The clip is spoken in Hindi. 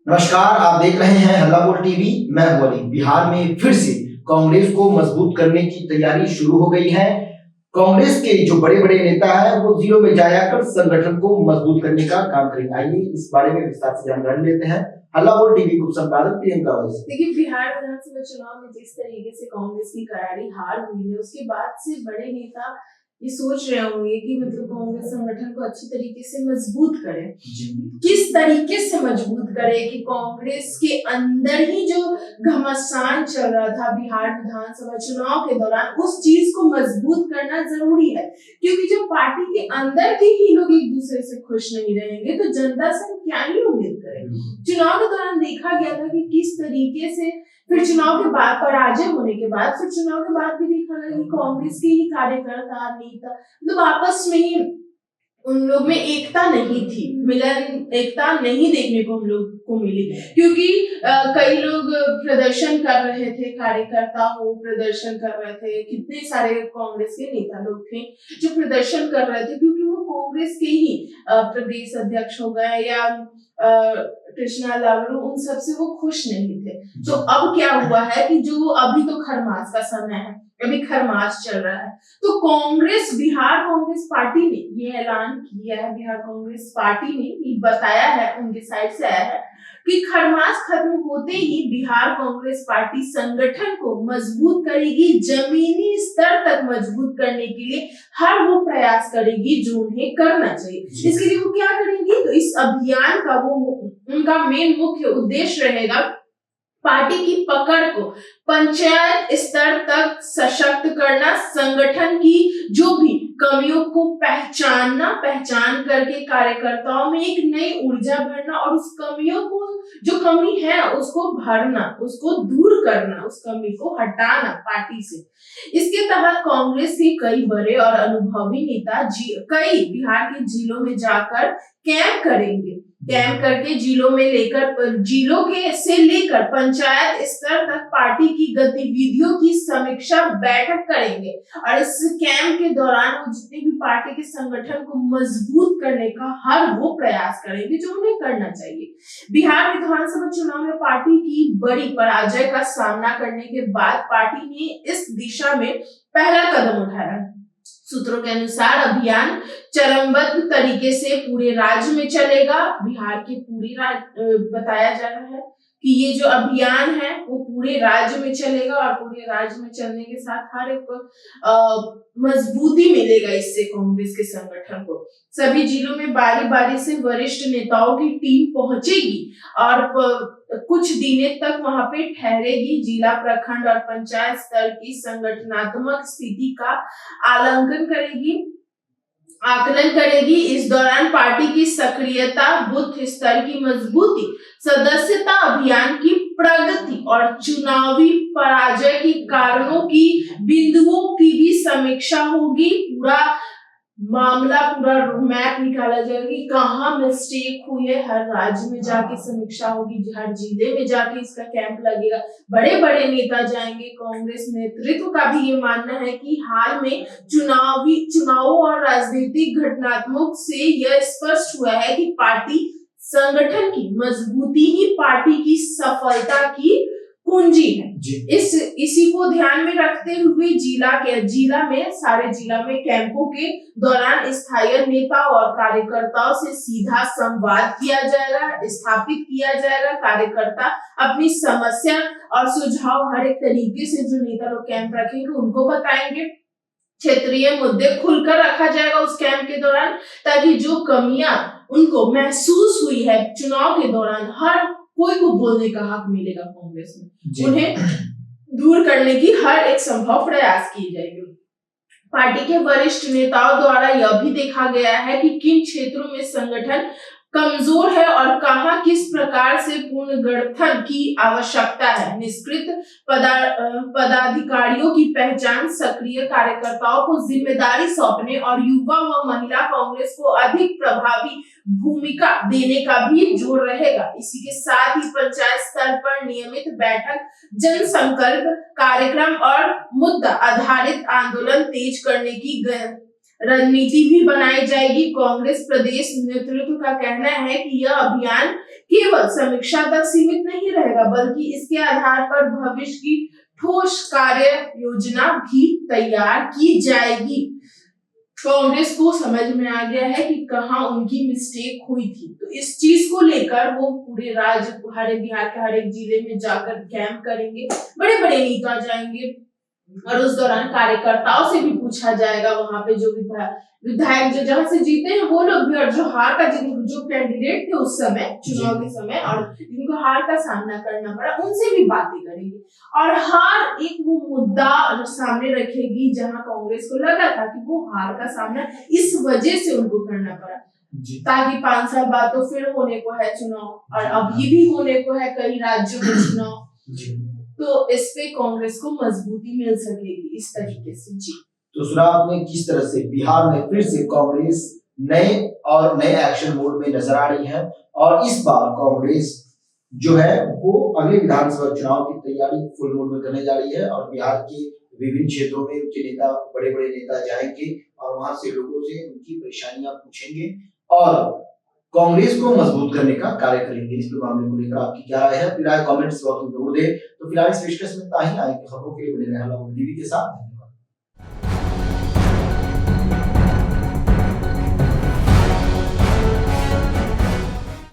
नमस्कार, आप देख रहे हैं हल्ला बोल टीवी। मैं हूं अली। बिहार में फिर से कांग्रेस को मजबूत करने की तैयारी शुरू हो गई है। कांग्रेस के जो बड़े बड़े नेता हैं वो जिलों में जाकर संगठन को मजबूत करने का काम करेंगे। आइए इस बारे में विस्तार से जानकारी लेते हैं। हल्ला बोल टीवी को संपादक प्रियंका वैसे। देखिए, बिहार विधानसभा चुनाव में जिस तरीके से कांग्रेस की करारी हार हुई है, उसके बाद से बड़े नेता ये सोच रहे होंगे कि मतलब कांग्रेस संगठन को अच्छी तरीके से मजबूत करे। किस तरीके से मजबूत करे कि कांग्रेस के अंदर ही जो घमासान चल रहा था बिहार विधानसभा चुनाव के दौरान, उस चीज को मजबूत करना जरूरी है। क्योंकि जब पार्टी के अंदर के ही लोग एक दूसरे से खुश नहीं रहेंगे तो जनता से क्या ही उम्मीद करें। चुनाव के दौरान देखा गया था कि किस तरीके से, फिर चुनाव के बाद पराजय होने के बाद, फिर चुनाव के बाद भी देखा गया कि कांग्रेस के ही कार्यकर्ता नेता मतलब आपस में ही उन लोग में एकता नहीं थी, मिलन एकता नहीं देखने को हम लोग को मिली। क्योंकि कई लोग प्रदर्शन कर रहे थे, कार्यकर्ता हो प्रदर्शन कर रहे थे, कितने सारे कांग्रेस के नेता लोग थे जो प्रदर्शन कर रहे थे, क्योंकि वो कांग्रेस के ही प्रदेश अध्यक्ष हो गए या कृष्णा लावरू, उन सब से वो खुश नहीं थे। तो अब क्या हुआ है कि जो अभी तो खरमास का समय है, अभी खरमास चल रहा है, तो कांग्रेस, बिहार कांग्रेस पार्टी ने ये ऐलान किया है, बिहार कांग्रेस पार्टी ने ये बताया है, उनके साइड से आया है कि खरमास खत्म होते ही बिहार कांग्रेस पार्टी संगठन को मजबूत करेगी, जमीनी स्तर तक मजबूत करने के लिए हर वो प्रयास करेगी जो उन्हें करना चाहिए। इसके लिए वो क्या करेंगी, तो इस अभियान का वो उनका मेन मुख्य उद्देश्य रहेगा पार्टी की पकड़ को पंचायत स्तर तक सशक्त करना, संगठन की जो भी कमियों को पहचानना, पहचान करके कार्यकर्ताओं में एक नई ऊर्जा भरना और उस कमियों को, जो कमी है उसको भरना, उसको दूर करना, उस कमी को हटाना पार्टी से। इसके तहत कांग्रेस के कई बड़े और अनुभवी नेता कई बिहार के जिलों में जाकर कैंप करेंगे। कैंप करके जिलों से लेकर पंचायत स्तर तक पार्टी की गतिविधियों की समीक्षा बैठक करेंगे। और इस कैंप के दौरान वो जितने भी पार्टी के संगठन को मजबूत करने का हर वो प्रयास करेंगे जो उन्हें करना चाहिए। बिहार विधानसभा चुनाव में पार्टी की बड़ी पराजय का सामना करने के बाद पार्टी ने इस दिशा में पहला कदम उठाया। सूत्रों के अनुसार अभियान चरणबद्ध तरीके से पूरे राज्य में चलेगा। बिहार के बताया जा रहा है कि ये जो अभियान है वो पूरे राज्य में चलेगा और पूरे राज्य में चलने के साथ हर एक मजबूती मिलेगा इससे कांग्रेस के संगठन को। सभी जिलों में बारी बारी से वरिष्ठ नेताओं की टीम पहुंचेगी और कुछ दिनों तक वहां पे ठहरेगी। जिला, प्रखंड और पंचायत स्तर की संगठनात्मक स्थिति का आकलन करेगी। इस दौरान पार्टी की सक्रियता, बूथ स्तर की मजबूती, सदस्यता अभियान की प्रगति और चुनावी पराजय के कारणों की बिंदुओं की भी समीक्षा होगी। पूरा मैप निकाला जाएगा कि कहाँ मिस्टेक हुई है, हर राज्य में जाके समीक्षा होगी, हर जिले में जाके इसका कैंप लगेगा, बड़े बड़े नेता जाएंगे। कांग्रेस नेतृत्व का भी ये मानना है कि हाल में चुनावों और राजनीतिक घटनात्मक से यह स्पष्ट हुआ है कि पार्टी संगठन की मजबूती ही पार्टी की सफलता की कुंजी है। इसी को ध्यान में रखते हुए सारे जिला में कैंपों के दौरान स्थायी नेता और कार्यकर्ताओं से सीधा संवाद किया जाएगा, स्थापित किया जाएगा। कार्यकर्ता अपनी समस्या और सुझाव हर एक तरीके से जो नेता लोग कैंप रखेंगे उनको बताएंगे। क्षेत्रीय मुद्दे खुलकर रखा जाएगा उस कैंप के दौरान, ताकि जो कमियां उनको महसूस हुई है चुनाव के दौरान, हर कोई को बोलने का हक मिलेगा कांग्रेस में, उन्हें दूर करने की हर एक संभव प्रयास की जाएगी। पार्टी के वरिष्ठ नेताओं द्वारा यह भी देखा गया है कि किन क्षेत्रों में संगठन कमजोर है और कहां किस प्रकार से पुनर्गठन की आवश्यकता है। निष्क्रिय पदाधिकारियों की पहचान, सक्रिय कार्यकर्ताओं को जिम्मेदारी सौंपने और युवा व महिला कांग्रेस को अधिक प्रभावी भूमिका देने का भी जोर रहेगा। इसी के साथ ही पंचायत स्तर पर नियमित बैठक, जनसंकल्प कार्यक्रम और मुद्दा आधारित आंदोलन तेज करने की रणनीति भी बनाई जाएगी। कांग्रेस प्रदेश नेतृत्व का कहना है कि यह अभियान केवल समीक्षा तक सीमित नहीं रहेगा, बल्कि इसके आधार पर भविष्य की ठोस कार्य योजना भी तैयार की जाएगी। कांग्रेस को समझ में आ गया है कि कहां उनकी मिस्टेक हुई थी, तो इस चीज को लेकर वो पूरे राज्य, हर बिहार के हर एक जिले में जाकर कैंप करेंगे, बड़े बड़े नेता जाएंगे और उस दौरान कार्यकर्ताओं से भी पूछा जाएगा, वहां पे जो विधायक जो जहां से जीते हैं वो लोग भी, और जो हार का जो कैंडिडेट थे उस समय चुनाव के समय और जिनको हार का सामना करना पड़ा, उनसे भी बातें करेंगे और हर एक वो मुद्दा सामने रखेगी जहां कांग्रेस को लगा था कि वो हार का सामना इस वजह से उनको करना पड़ा, ताकि 5 साल बाद तो फिर होने को है चुनाव और अभी भी होने को है कई राज्यों में चुनाव, तो इस पे कांग्रेस को मजबूती मिल सकेगी इस तरीके से। जी, तो सुना आपने किस तरह से बिहार में फिर से कांग्रेस नए एक्शन मोड में नजर आ रही है और इस बार कांग्रेस जो है वो अगले विधानसभा चुनाव की तैयारी फुल मोड में करने जा रही है और बिहार के विभिन्न क्षेत्रों में उनके नेता, बड़े बड़े नेता जाएंगे और वहां से लोगों से उनकी परेशानियां पूछेंगे और कांग्रेस को मजबूत करने का कार्य करेंगे। इस मामले को लेकर आपकी क्या राय है? फिलहाल कमेंट्स बॉक्स में जरूर दें। तो फिलहाल इस पेशकश में इतना ही। आगे की खबरों के लिए बने रहें हल्ला बोल टीवी के साथ।